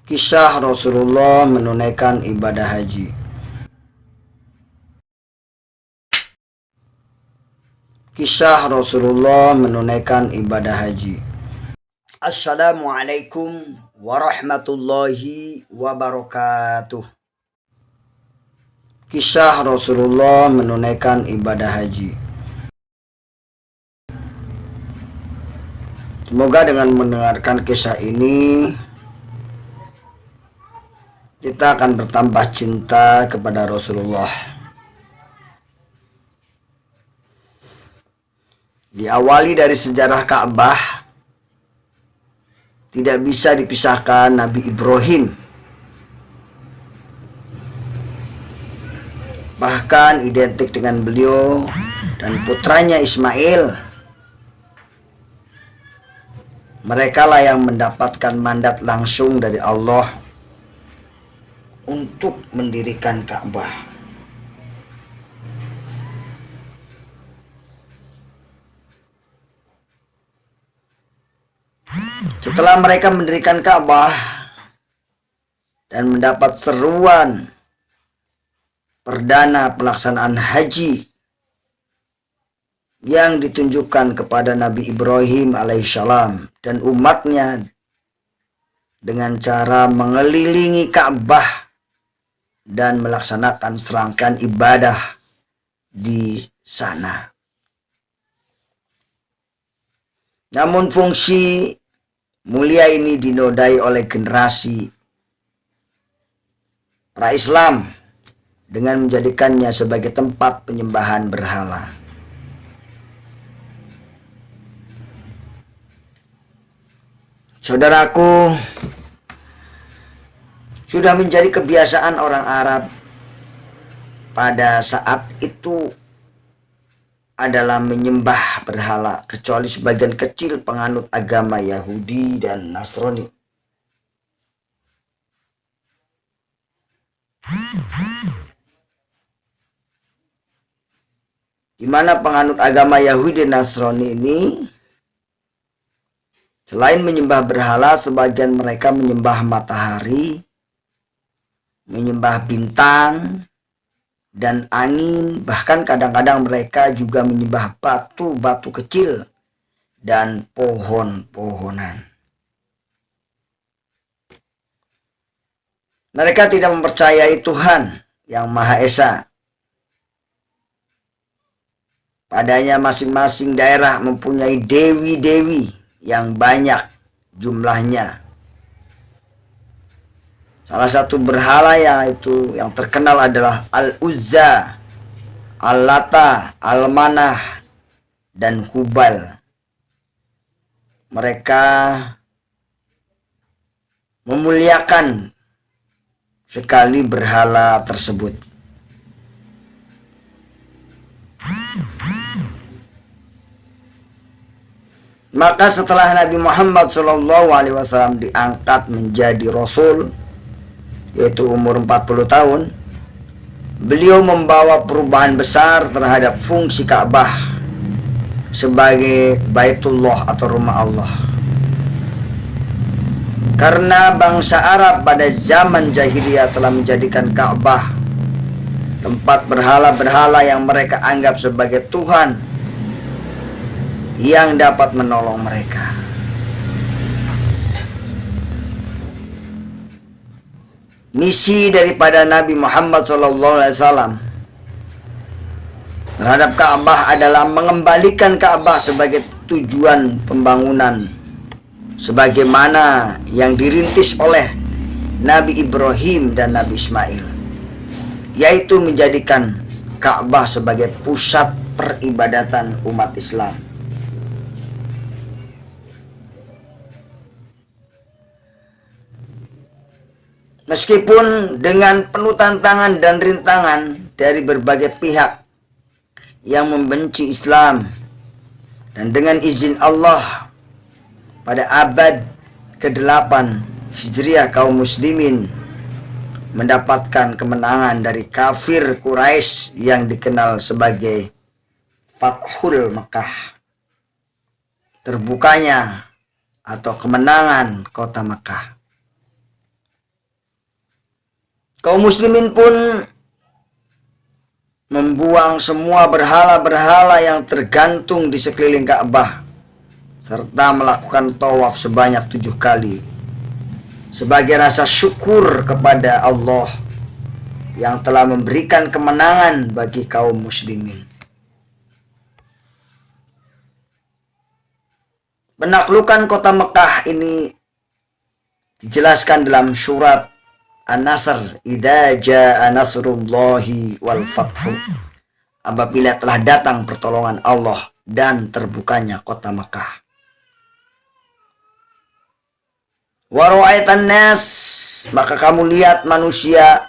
Kisah Rasulullah menunaikan ibadah haji. Kisah Rasulullah menunaikan ibadah haji. Assalamualaikum warahmatullahi wabarakatuh. Kisah Rasulullah menunaikan ibadah haji. Semoga dengan mendengarkan kisah ini kita akan bertambah cinta kepada Rasulullah. Diawali dari sejarah Ka'bah, tidak bisa dipisahkan Nabi Ibrahim. Bahkan identik dengan beliau dan putranya Ismail. Mereka lah yang mendapatkan mandat langsung dari Allah untuk mendirikan Ka'bah. Setelah mereka mendirikan Ka'bah dan mendapat seruan perdana pelaksanaan haji yang ditunjukkan kepada Nabi Ibrahim alaihissalam dan umatnya dengan cara mengelilingi Ka'bah dan melaksanakan serangkaian ibadah di sana. Namun fungsi mulia ini dinodai oleh generasi pra-Islam dengan menjadikannya sebagai tempat penyembahan berhala. Saudaraku, sudah menjadi kebiasaan orang Arab pada saat itu adalah menyembah berhala, kecuali sebagian kecil penganut agama Yahudi dan Nasrani. Di mana penganut agama Yahudi dan Nasrani ini, selain menyembah berhala, sebagian mereka menyembah matahari, menyembah bintang dan angin, bahkan kadang-kadang mereka juga menyembah batu-batu kecil dan pohon-pohonan. Mereka tidak mempercayai Tuhan yang Maha Esa. Padanya masing-masing daerah mempunyai dewi-dewi yang banyak jumlahnya. Salah satu berhala yang terkenal adalah Al-Uzza, Al-Lata, Al-Manah, dan Hubal. Mereka memuliakan sekali berhala tersebut. Maka setelah Nabi Muhammad SAW diangkat menjadi Rasul, yaitu umur 40 tahun, beliau membawa perubahan besar terhadap fungsi Ka'bah sebagai Baitullah atau rumah Allah. Karena bangsa Arab pada zaman jahiliyah telah menjadikan Ka'bah tempat berhala-berhala yang mereka anggap sebagai Tuhan yang dapat menolong mereka. Misi daripada Nabi Muhammad SAW terhadap Ka'bah adalah mengembalikan Ka'bah sebagai tujuan pembangunan, sebagaimana yang dirintis oleh Nabi Ibrahim dan Nabi Ismail, yaitu menjadikan Ka'bah sebagai pusat peribadatan umat Islam. Meskipun dengan penuh tantangan dan rintangan dari berbagai pihak yang membenci Islam, dan dengan izin Allah pada abad ke-8 Hijriah kaum muslimin mendapatkan kemenangan dari kafir Quraisy yang dikenal sebagai Fathul Makkah, terbukanya atau kemenangan kota Makkah. Kaum muslimin pun membuang semua berhala-berhala yang tergantung di sekeliling Ka'bah serta melakukan tawaf sebanyak 7 kali sebagai rasa syukur kepada Allah yang telah memberikan kemenangan bagi kaum muslimin. Penaklukan kota Mekah ini dijelaskan dalam surat An-Nasr, idza jaa nasrullahi wal fathu, apabila telah datang pertolongan Allah dan terbukanya kota Mekah. Wa ra'aitan nas, maka kamu lihat manusia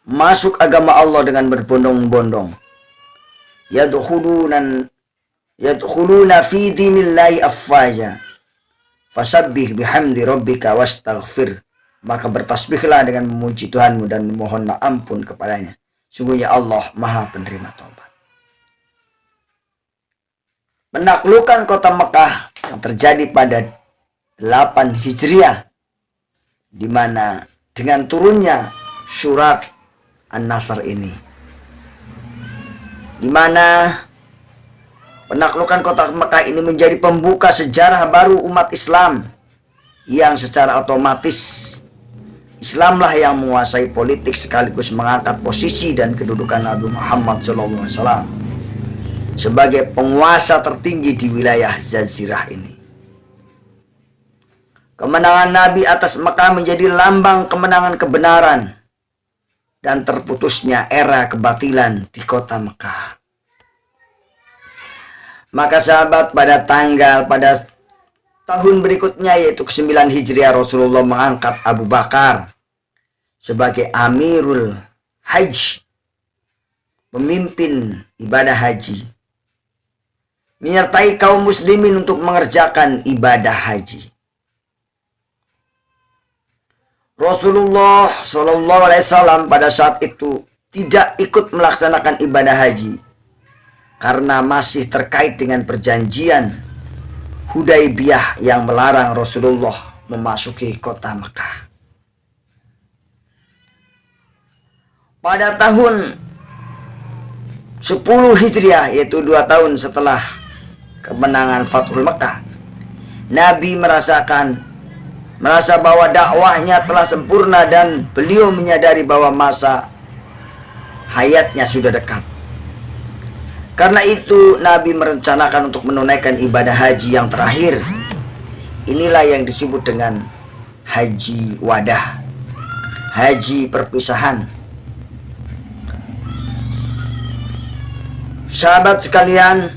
masuk agama Allah dengan berbondong-bondong. Yadkhuluna fi dinillahi afwaja. Fasabbih bihamdi rabbika wastaghfir. Maka bertasbihlah dengan memuji Tuhanmu dan memohonlah ampun kepadanya. Sungguhnya Allah Maha Penerima Taubat. Penaklukan kota Mekah yang terjadi pada 8 Hijriah, di mana dengan turunnya surat An-Nasr ini, di mana penaklukan kota Mekah ini menjadi pembuka sejarah baru umat Islam, yang secara otomatis Islamlah yang menguasai politik sekaligus mengangkat posisi dan kedudukan Nabi Muhammad SAW sebagai penguasa tertinggi di wilayah Jazirah ini. Kemenangan Nabi atas Mekah menjadi lambang kemenangan kebenaran dan terputusnya era kebatilan di kota Mekah. Maka sahabat, pada tahun berikutnya, yaitu ke-9 Hijriah, Rasulullah mengangkat Abu Bakar sebagai Amirul Hajj, pemimpin ibadah haji, menyertai kaum muslimin untuk mengerjakan ibadah haji. Rasulullah SAW pada saat itu tidak ikut melaksanakan ibadah haji karena masih terkait dengan perjanjian Hudaibiyah yang melarang Rasulullah memasuki kota Mekah. Pada tahun 10 Hijriah, yaitu 2 tahun setelah kemenangan Fathul Mekah, Nabi merasa bahwa dakwahnya telah sempurna dan beliau menyadari bahwa masa hayatnya sudah dekat. Karena itu Nabi merencanakan untuk menunaikan ibadah haji yang terakhir. Inilah yang disebut dengan haji wadah, haji perpisahan. Sahabat sekalian,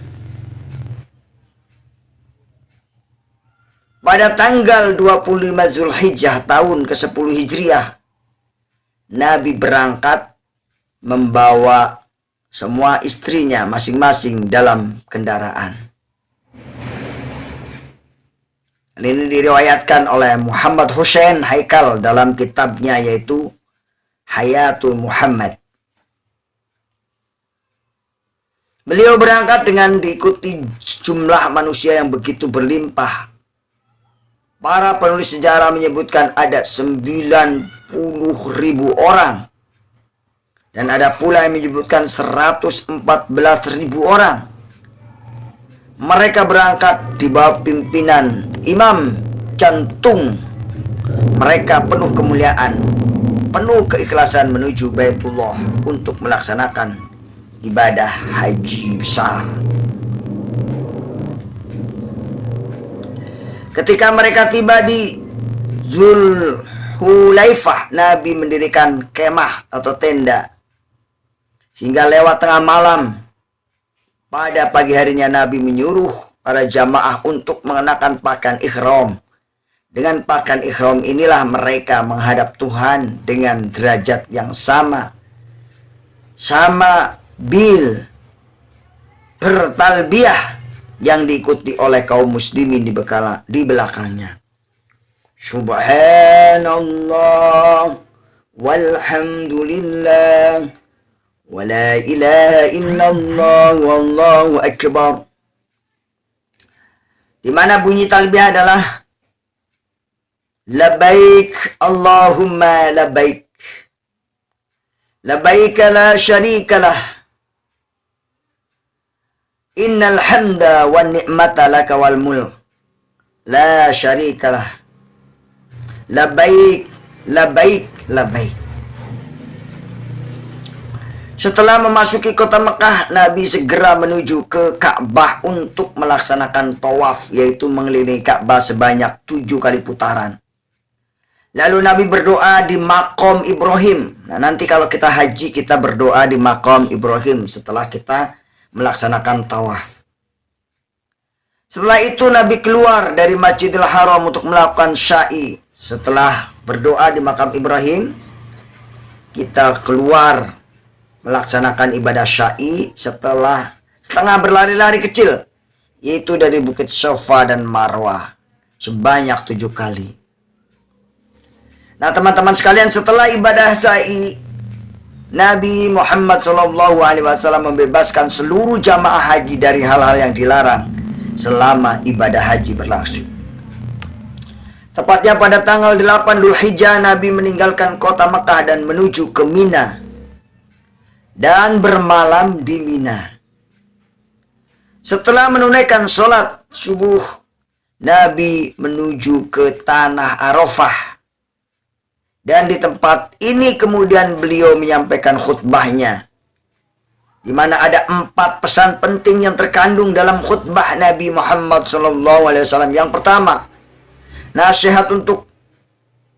pada tanggal 25 Zulhijjah tahun ke-10 Hijriah, Nabi berangkat membawa semua istrinya masing-masing dalam kendaraan. Ini diriwayatkan oleh Muhammad Hussein Haikal dalam kitabnya, yaitu Hayatul Muhammad. Beliau berangkat dengan diikuti jumlah manusia yang begitu berlimpah. Para penulis sejarah menyebutkan ada 90.000 orang. Dan ada pula yang menyebutkan 114.000 orang. Mereka berangkat di bawah pimpinan Imam Jantung. Mereka penuh kemuliaan, penuh keikhlasan menuju Baitullah untuk melaksanakan ibadah haji besar. Ketika mereka tiba di Zulhulaifah, Nabi mendirikan kemah atau tenda sehingga lewat tengah malam. Pada pagi harinya Nabi menyuruh para jamaah untuk mengenakan pakaian ihram. Dengan pakaian ihram inilah mereka menghadap Tuhan dengan derajat yang sama bil bertalbiyah yang diikuti oleh kaum muslimin di belakangnya. Subhanallah walhamdulillah wa la ilaha illallah wallahu akbar. Di mana bunyi talbiyah adalah labbaik Allahumma labbaik, labbaika la syarikalah, innal hamda wan ni'mata laka wal mulk la syarikalah, labbaik labbaik labbaik. Setelah memasuki kota Mekah, Nabi segera menuju ke Ka'bah untuk melaksanakan tawaf, yaitu mengelilingi Ka'bah sebanyak 7 kali putaran. Lalu Nabi berdoa di Maqam Ibrahim. Nah, nanti kalau kita haji, kita berdoa di Maqam Ibrahim setelah kita melaksanakan tawaf. Setelah itu Nabi keluar dari Masjidil Haram untuk melakukan sa'i. Setelah berdoa di Maqam Ibrahim, kita keluar melaksanakan ibadah sa'i setelah setengah berlari-lari kecil, yaitu dari Bukit Safa dan Marwah sebanyak 7 kali. Nah, teman-teman sekalian, setelah ibadah sa'i, Nabi Muhammad SAW membebaskan seluruh jamaah haji dari hal-hal yang dilarang selama ibadah haji berlangsung. Tepatnya pada tanggal 8 Dzulhijjah, Nabi meninggalkan kota Mekah dan menuju ke Mina dan bermalam di Mina. Setelah menunaikan sholat subuh, Nabi menuju ke tanah Arafah. Dan di tempat ini kemudian beliau menyampaikan khutbahnya, di mana ada 4 pesan penting yang terkandung dalam khutbah Nabi Muhammad SAW. Yang pertama, nasihat untuk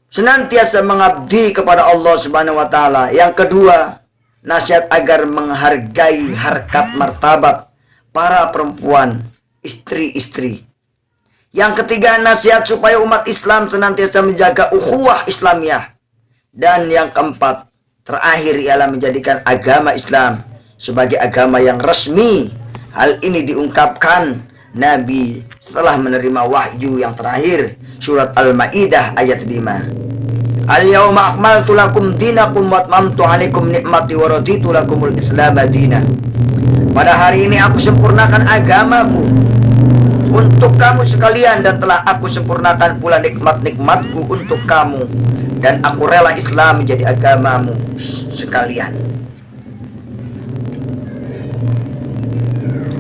senantiasa mengabdi kepada Allah Subhanahu wa Ta'ala. Yang kedua, nasihat agar menghargai harkat martabat para perempuan, istri-istri. Yang ketiga, nasihat supaya umat Islam senantiasa menjaga ukhuwah Islamiyah. Dan yang keempat, terakhir ialah menjadikan agama Islam sebagai agama yang resmi. Hal ini diungkapkan Nabi setelah menerima wahyu yang terakhir, surat Al-Maidah ayat 5. Al-yawma akmaltu lakum dinakum wa atmamtu alaikum nikmati wa raditu lakumul Islam madina. Pada hari ini aku sempurnakan agamamu untuk kamu sekalian, dan telah aku sempurnakan pula nikmat-nikmatku untuk kamu, dan aku rela Islam menjadi agamamu sekalian.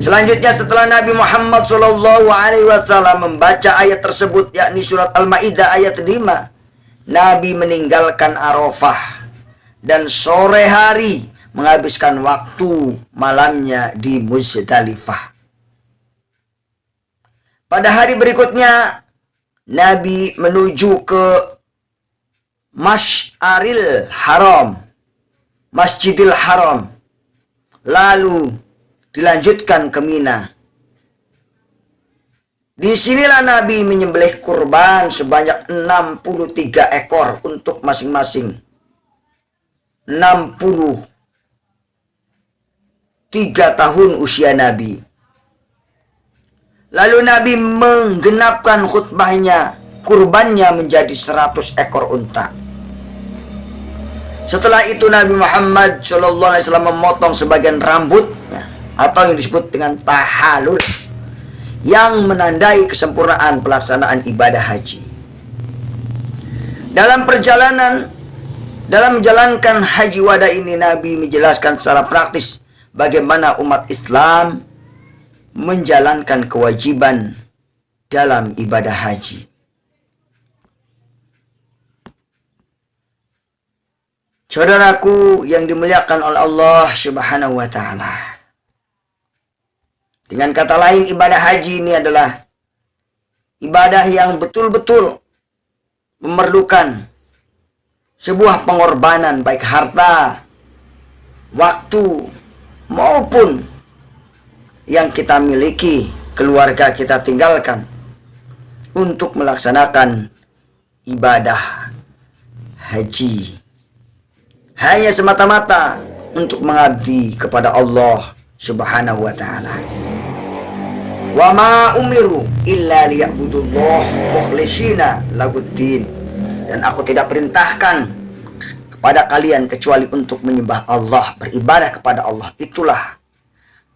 Selanjutnya, setelah Nabi Muhammad SAW membaca ayat tersebut, yakni surat Al-Maidah ayat 5, Nabi meninggalkan Arafah dan sore hari menghabiskan waktu malamnya di Muzdalifah. Pada hari berikutnya, Nabi menuju ke Masy'aril Haram, Masjidil Haram, lalu dilanjutkan ke Mina. Di sinilah Nabi menyembelih kurban sebanyak 63 ekor untuk masing-masing 63 tahun usia Nabi. Lalu Nabi menggenapkan khutbahnya, kurbannya menjadi 100 ekor unta. Setelah itu Nabi Muhammad SAW memotong sebagian rambutnya, atau yang disebut dengan tahallul, yang menandai kesempurnaan pelaksanaan ibadah haji. Dalam menjalankan haji wada ini, Nabi menjelaskan secara praktis bagaimana umat Islam menjalankan kewajiban dalam ibadah haji. Saudaraku yang dimuliakan oleh Allah Subhanahu wa Ta'ala, dengan kata lain, ibadah haji ini adalah ibadah yang betul-betul memerlukan sebuah pengorbanan, baik harta, waktu, maupun yang kita miliki, keluarga kita tinggalkan, untuk melaksanakan ibadah haji. Hanya semata-mata untuk mengabdi kepada Allah Subhanahu wa Ta'ala. Wa ma umiru illa liya'budullah mukhlishina lahuddin. Dan aku tidak perintahkan kepada kalian kecuali untuk menyembah Allah, beribadah kepada Allah. Itulah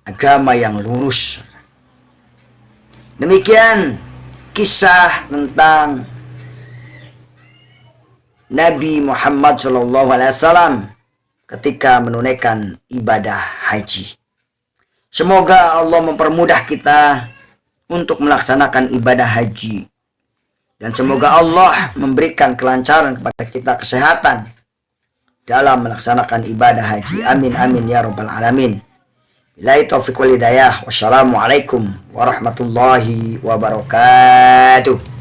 agama yang lurus. Demikian kisah tentang Nabi Muhammad SAW ketika menunaikan ibadah haji. Semoga Allah mempermudah kita untuk melaksanakan ibadah haji. Dan semoga Allah memberikan kelancaran kepada kita, kesehatan dalam melaksanakan ibadah haji. Amin amin ya rabbal alamin. Billahi taufiq wal hidayah. Wassalamualaikum warahmatullahi wabarakatuh.